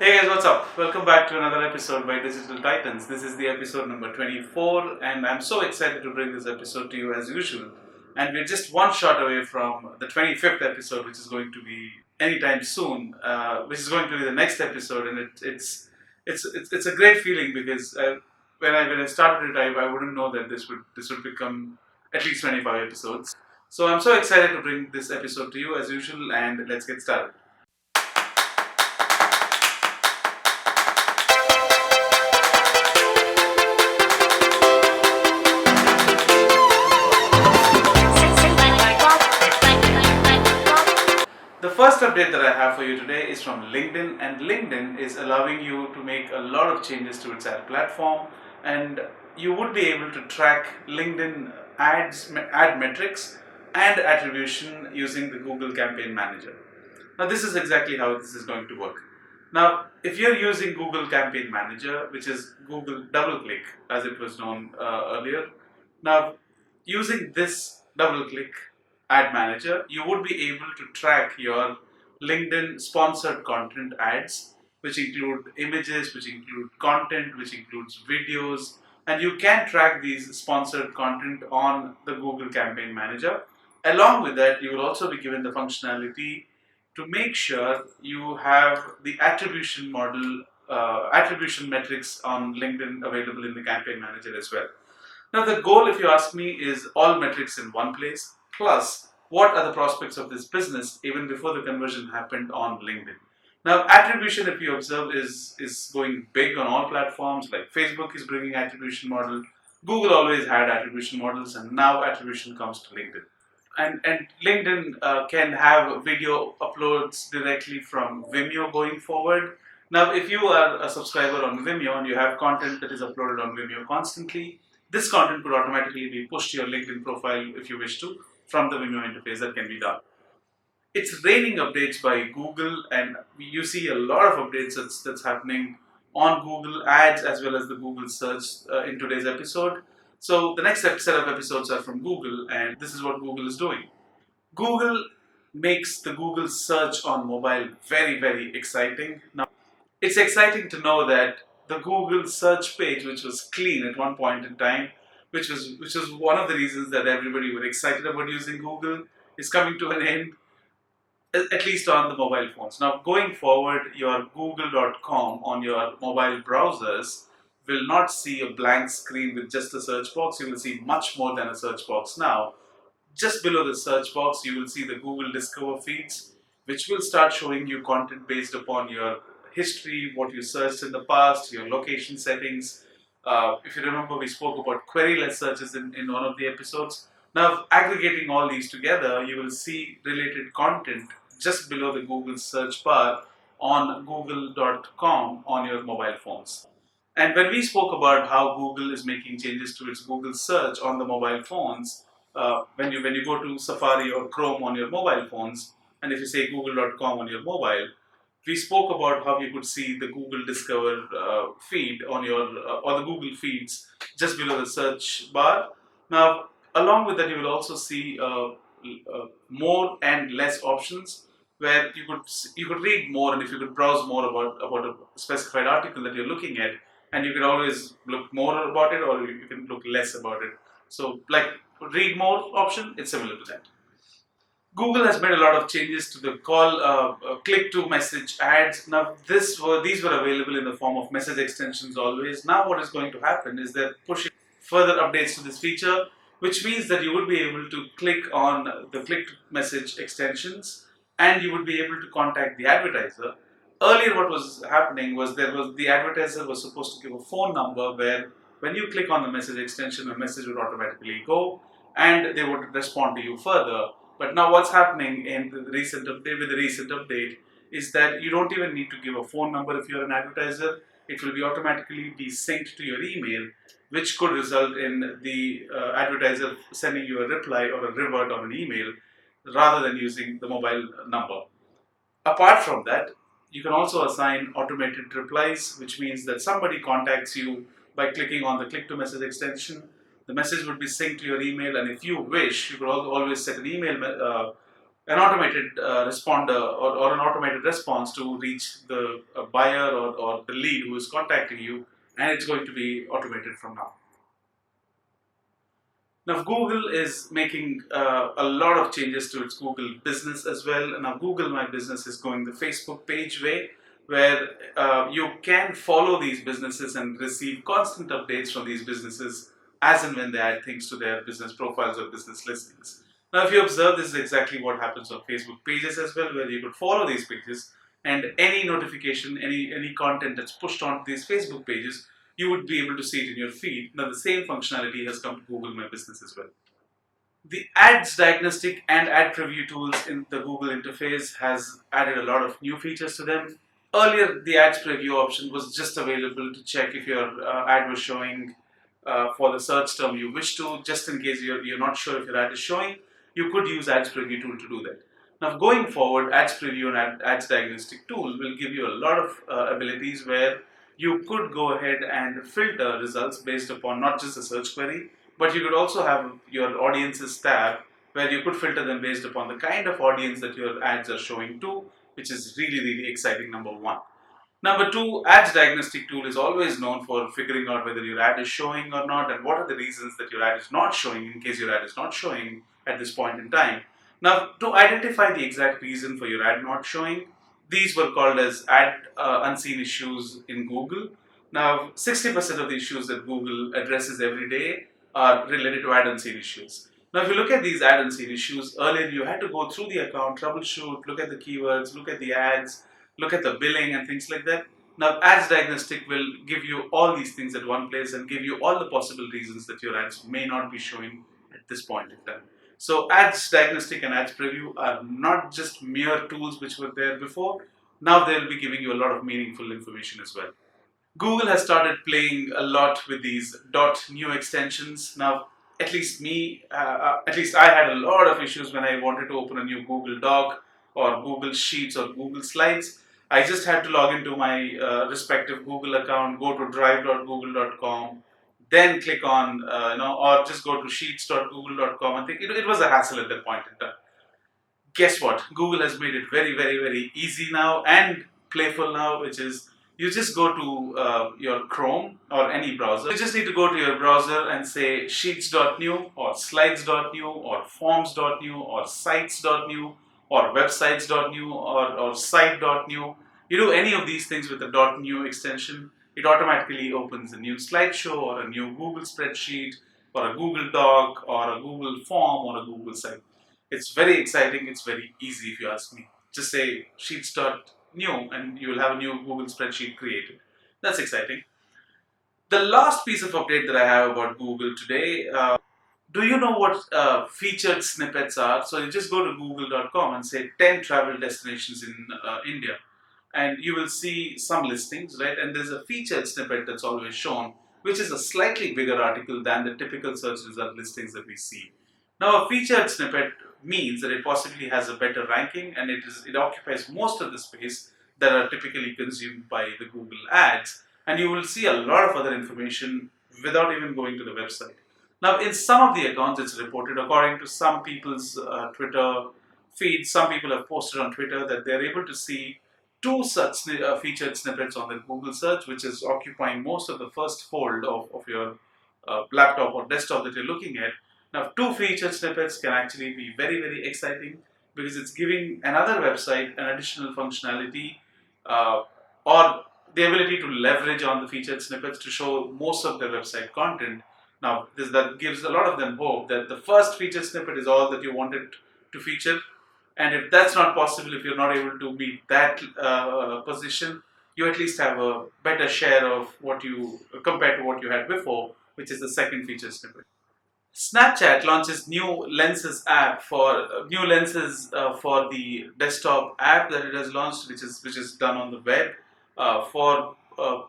Hey guys, what's up? Welcome back to another episode by Digital Titans. This is the episode number 24, and I'm so excited to bring this episode to you as usual. And we're just one shot away from the 25th episode, which is going to be anytime soon, which is going to be the next episode. And it's a great feeling because when I started it, I wouldn't know that this would become at least 25 episodes. So I'm so excited to bring this episode to you as usual, and let's get started. The first update that I have for you today is from LinkedIn, and LinkedIn is allowing you to make a lot of changes to its ad platform, and you would be able to track LinkedIn ad metrics and attribution using the Google Campaign Manager. Now, this is exactly how this is going to work. Now, if you're using Google Campaign Manager, which is Google DoubleClick as it was known earlier, now using this DoubleClick ad manager, you would be able to track your LinkedIn sponsored content ads, which include images, which include content, which includes videos, and you can track these sponsored content on the Google Campaign Manager. Along with that, you will also be given the functionality to make sure you have the attribution metrics on LinkedIn available in the Campaign Manager as well. Now, the goal, if you ask me, is all metrics in one place, plus what are the prospects of this business even before the conversion happened on LinkedIn. Now, attribution, if you observe, is going big on all platforms. Like Facebook is bringing attribution model, Google always had attribution models, and now attribution comes to LinkedIn. And LinkedIn can have video uploads directly from Vimeo going forward. Now, if you are a subscriber on Vimeo and you have content that is uploaded on Vimeo constantly, this content could automatically be pushed to your LinkedIn profile if you wish to from the Vimeo interface. That can be done. It's raining updates by Google, and you see a lot of updates that's happening on Google Ads as well as the Google search in today's episode. So the next set of episodes are from Google, and this is what Google is doing. Google makes the Google search on mobile very, very exciting. Now, it's exciting to know that the Google search page, which was clean at one point in time, which was one of the reasons that everybody were excited about using Google, is coming to an end, at least on the mobile phones. Now, going forward, your google.com on your mobile browsers will not see a blank screen with just a search box. You will see much more than a search box now. Just below the search box, you will see the Google Discover feeds, which will start showing you content based upon your history, what you searched in the past, your location settings. If you remember, we spoke about queryless searches in one of the episodes. Now, aggregating all these together, you will see related content just below the Google search bar on google.com on your mobile phones. And when we spoke about how Google is making changes to its Google search on the mobile phones, when you go to Safari or Chrome on your mobile phones, and if you say google.com on your mobile, we spoke about how you could see the Google Discover feed on your or the Google feeds just below the search bar. Now, along with that, you will also see more and less options where you could read more, and if you could browse more about a specified article that you're looking at, and you can always look more about it, or you can look less about it. So, like read more option, it's similar to that. Google has made a lot of changes to the click to message ads. Now, these were available in the form of message extensions always. Now, what is going to happen is they're pushing further updates to this feature, which means that you would be able to click on the click to message extensions, and you would be able to contact the advertiser. Earlier, what was happening was the advertiser was supposed to give a phone number where when you click on the message extension, a message would automatically go, and they would respond to you further. But now what's happening in the recent update with the recent update is that you don't even need to give a phone number if you're an advertiser. It will be automatically be synced to your email, which could result in the advertiser sending you a reply or a revert on an email rather than using the mobile number. Apart from that, you can also assign automated replies, which means that somebody contacts you by clicking on the click to message extension. The message would be synced to your email, and if you wish, you could always set an email an automated responder or an automated response to reach the buyer or the lead who is contacting you, and it's going to be automated from now. Now, Google is making a lot of changes to its Google business as well. Now, Google My Business is going the Facebook page way, where you can follow these businesses and receive constant updates from these businesses as and when they add things to their business profiles or business listings. Now, if you observe, this is exactly what happens on Facebook pages as well, where you could follow these pages, and any notification, any content that's pushed onto these Facebook pages, you would be able to see it in your feed. Now, the same functionality has come to Google My Business as well. The ads diagnostic and ad preview tools in the Google interface has added a lot of new features to them. Earlier, the ads preview option was just available to check if your ad was showing for the search term you wish to, just in case you're not sure if your ad is showing. You could use ads preview tool to do that. Now, going forward, ads preview and ads diagnostic tool will give you a lot of abilities where you could go ahead and filter results based upon not just a search query, but you could also have your audiences tab where you could filter them based upon the kind of audience that your ads are showing to, which is really, really exciting, number one. Number two, ads diagnostic tool is always known for figuring out whether your ad is showing or not, and what are the reasons that your ad is not showing in case your ad is not showing at this point in time. Now, to identify the exact reason for your ad not showing, these were called as ad unseen issues in Google. Now, 60% of the issues that Google addresses every day are related to ad unseen issues. Now, if you look at these ad unseen issues, earlier you had to go through the account, troubleshoot, look at the keywords, look at the ads, look at the billing and things like that. Now, Ads Diagnostic will give you all these things at one place and give you all the possible reasons that your ads may not be showing at this point in time. So, Ads Diagnostic and Ads Preview are not just mere tools which were there before. Now, they'll be giving you a lot of meaningful information as well. Google has started playing a lot with these .new extensions. Now, at least I had a lot of issues when I wanted to open a new Google Doc or Google Sheets or Google Slides. I just had to log into my respective Google account, go to drive.google.com, then click on, or just go to sheets.google.com. I think it was a hassle at that point in time. Guess what? Google has made it very, very, very easy now and playful now, which is you just go to your Chrome or any browser. You just need to go to your browser and say sheets.new or slides.new or forms.new or sites.new or websites.new or site.new. You do any of these things with the .new extension, it automatically opens a new slideshow or a new Google spreadsheet or a Google Doc or a Google form or a Google site. It's very exciting, it's very easy if you ask me. Just say sheets.new and you will have a new Google spreadsheet created. That's exciting. The last piece of update that I have about Google today, do you know what featured snippets are? So you just go to google.com and say 10 travel destinations in India, and you will see some listings, right? And there's a featured snippet that's always shown, which is a slightly bigger article than the typical search result listings that we see. Now, a featured snippet means that it possibly has a better ranking and it occupies most of the space that are typically consumed by the Google ads, and you will see a lot of other information without even going to the website. Now, in some of the accounts, it's reported, according to some people's Twitter feeds, some people have posted on Twitter that they're able to see two such featured snippets on the Google search, which is occupying most of the first fold of your laptop or desktop that you're looking at. Now, two featured snippets can actually be very, very exciting because it's giving another website an additional functionality or the ability to leverage on the featured snippets to show most of their website content. Now, that gives a lot of them hope that the first featured snippet is all that you wanted to feature. And if that's not possible, if you're not able to meet that position, you at least have a better share of what you, compared to what you had before, which is the second featured snippet. Snapchat launches new lenses for the desktop app that it has launched, which is done on the web for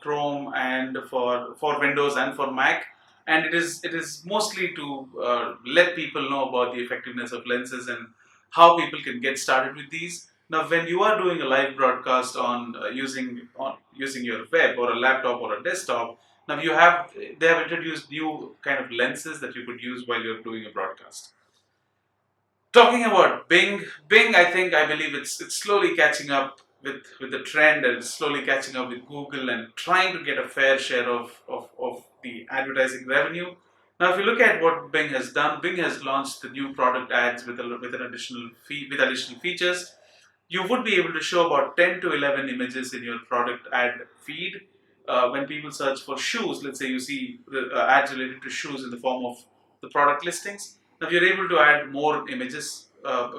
Chrome and for Windows and for Mac, and it is mostly to let people know about the effectiveness of lenses and how people can get started with these. Now, when you are doing a live broadcast using your web or a laptop or a desktop, now they have introduced new kind of lenses that you could use while you're doing a broadcast. Talking about Bing, I believe it's slowly catching up with the trend, and it's slowly catching up with Google and trying to get a fair share of the advertising revenue. Now, if you look at what Bing has done, Bing has launched the new product ads with an additional fee, with additional features. You would be able to show about 10 to 11 images in your product ad feed. When people search for shoes, let's say you see ads related to shoes in the form of the product listings. Now you're able to add more images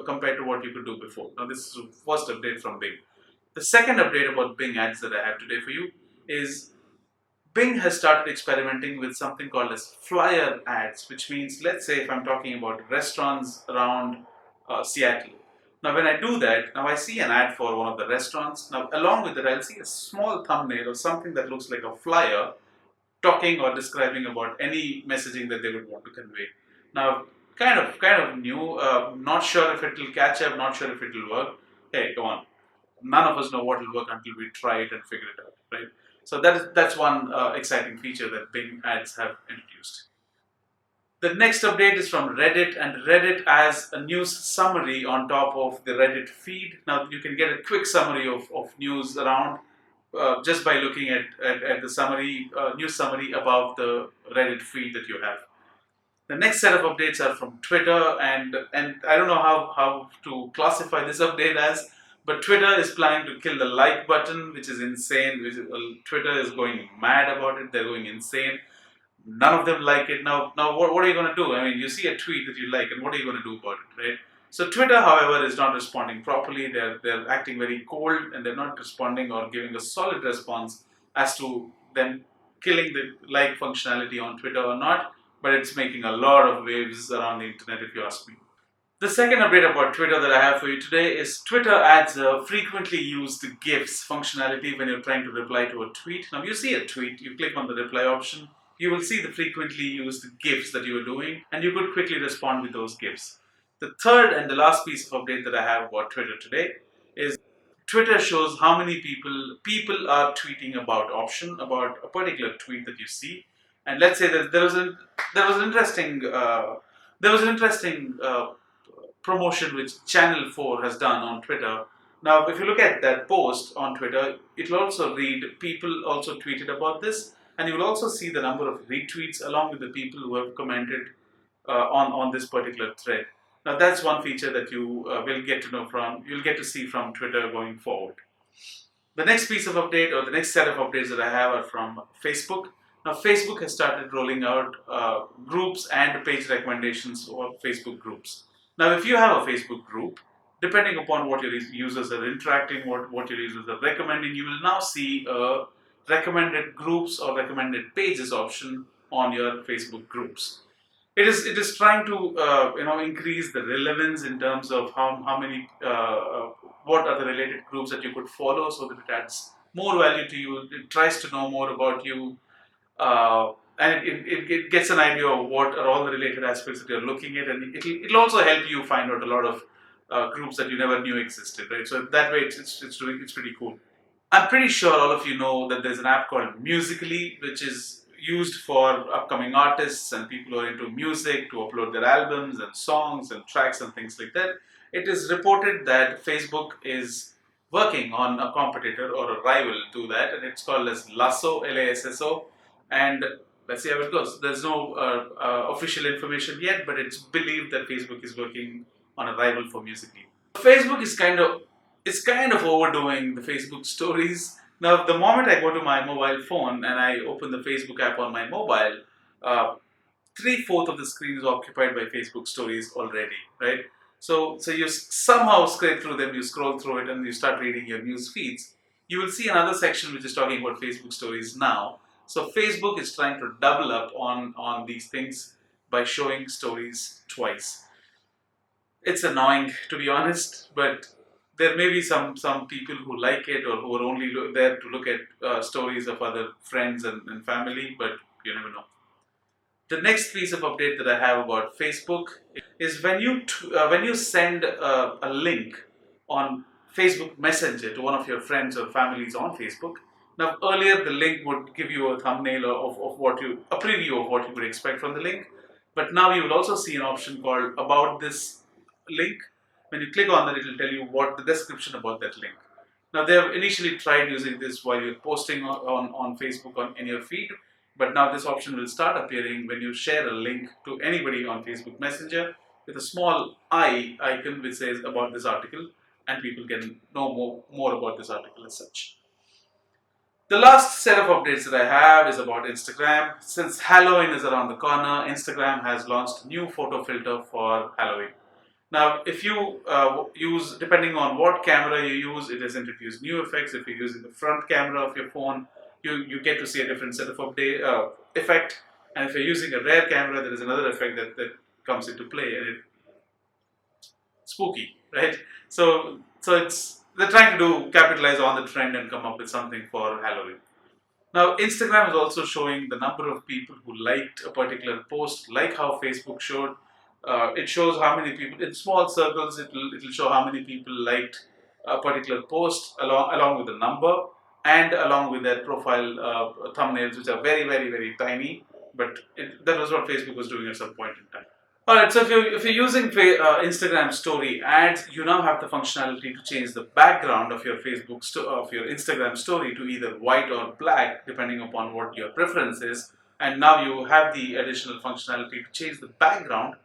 compared to what you could do before. Now this is the first update from Bing. The second update about Bing ads that I have today for you is Bing has started experimenting with something called as flyer ads, which means, let's say if I'm talking about restaurants around Seattle. Now when I do that, now I see an ad for one of the restaurants. Now along with that, I'll see a small thumbnail or something that looks like a flyer talking or describing about any messaging that they would want to convey. Now, kind of new. Not sure if it will catch up. Not sure if it will work. Hey, come on. None of us know what will work until we try it and figure it out, right? So that's one exciting feature that Bing ads have introduced. The next update is from Reddit, and Reddit has a news summary on top of the Reddit feed. Now you can get a quick summary of news around just by looking at the summary, news summary above the Reddit feed that you have. The next set of updates are from Twitter, and I don't know how to classify this update as, but Twitter is planning to kill the like button, which is insane. Twitter is going mad about it. They're going insane. None of them like it. Now what are you going to do? I mean, you see a tweet that you like, and what are you going to do about it, right? So Twitter, however, is not responding properly. They're acting very cold, and they're not responding or giving a solid response as to them killing the like functionality on Twitter or not. But it's making a lot of waves around the internet, if you ask me. The second update about Twitter that I have for you today is Twitter adds a frequently used GIFs functionality when you're trying to reply to a tweet. Now you see a tweet, you click on the reply option, you will see the frequently used GIFs that you are doing, and you could quickly respond with those GIFs. The third and the last piece of update that I have about Twitter today is Twitter shows how many people are tweeting about a particular tweet that you see. And let's say that there was an interesting promotion which Channel 4 has done on Twitter. Now, if you look at that post on Twitter, it will also read people also tweeted about this, and you will also see the number of retweets along with the people who have commented on this particular thread. Now, that's one feature that you you'll get to see from Twitter going forward. The next piece of update, or the next set of updates that I have, are from Facebook. Now, Facebook has started rolling out groups and page recommendations for Facebook groups. Now, if you have a Facebook group, depending upon what your users are interacting, what your users are recommending, you will now see a recommended groups or recommended pages option on your Facebook groups. It is trying to increase the relevance in terms of how many what are the related groups that you could follow, so that it adds more value to you. It tries to know more about you, and it gets an idea of what are all the related aspects that you're looking at, and it'll also help you find out a lot of groups that you never knew existed, right? So that way it's pretty cool. I'm pretty sure all of you know that there's an app called Musical.ly, which is used for upcoming artists and people who are into music to upload their albums and songs and tracks and things like that. It is reported that Facebook is working on a competitor or a rival to that, and it's called as Lasso, Lasso, and let's see how it goes. There's no official information yet, but it's believed that Facebook is working on a rival for Musical.ly. Facebook is kind of overdoing the Facebook stories. Now, the moment I go to my mobile phone and I open the Facebook app on my mobile, 3/4 of the screen is occupied by Facebook stories already, right? So you somehow scrape through them, you scroll through it, and you start reading your news feeds. You will see another section which is talking about Facebook stories now. So Facebook is trying to double up on these things by showing stories twice. It's annoying, to be honest, but there may be some people who like it, or who are only there to look at stories of other friends and family, but you never know. The next piece of update that I have about Facebook is when you send a link on Facebook Messenger to one of your friends or families on Facebook. Now, earlier the link would give you a thumbnail of a preview of what you would expect from the link, but now you will also see an option called About This link. When you click on that, it will tell you what the description about that link. Now, they have initially tried using this while you're posting on Facebook in your feed, but now this option will start appearing when you share a link to anybody on Facebook Messenger with a small I icon which says about this article, and people can know more about this article as such. The last set of updates that I have is about Instagram. Since Halloween is around the corner, Instagram has launched a new photo filter for Halloween. Now, if you use, depending on what camera you use, it has introduced new effects. If you're using the front camera of your phone, you get to see a different set of effect. And if you're using a rear camera, there is another effect that comes into play, and it's spooky, right? So they're trying to capitalize on the trend and come up with something for Halloween. Now, Instagram is also showing the number of people who liked a particular post, like how Facebook showed. It shows how many people, in small circles, it'll show how many people liked a particular post along with the number and along with their profile thumbnails, which are very, very, very tiny. But that was what Facebook was doing at some point in time. Alright, so if you're using Instagram story ads, you now have the functionality to change the background of your of your Instagram story to either white or black, depending upon what your preference is. And now you have the additional functionality to change the background,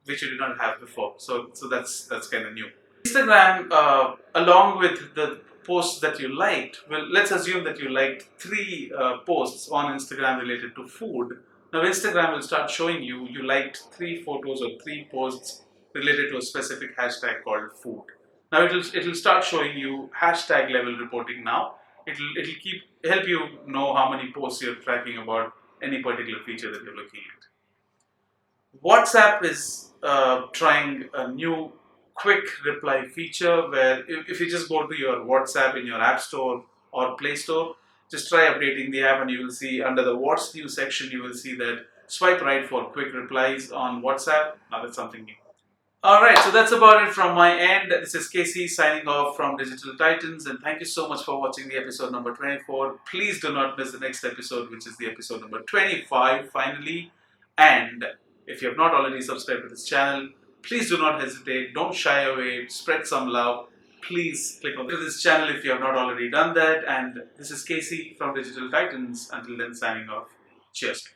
which you did not have before. So that's kind of new. Instagram, along with the posts that you liked, well, let's assume that you liked 3 posts on Instagram related to food. Now, Instagram will start showing you liked 3 photos or 3 posts related to a specific hashtag called food. Now, it'll start showing you hashtag level reporting. Now, it'll help you know how many posts you're tracking about any particular feature that you're looking at. WhatsApp is trying a new quick reply feature where if you just go to your WhatsApp in your App Store or Play Store, just try updating the app and you will see under the What's New section, you will see that swipe right for quick replies on WhatsApp. Now that's something new. Alright, so that's about it from my end. This is Casey signing off from Digital Titans, and thank you so much for watching the episode number 24. Please do not miss the next episode, which is the episode number 25 finally. And if you have not already subscribed to this channel, please do not hesitate, don't shy away, spread some love. Please click on this channel if you have not already done that. And this is Casey from Digital Titans. Until then, signing off. Cheers.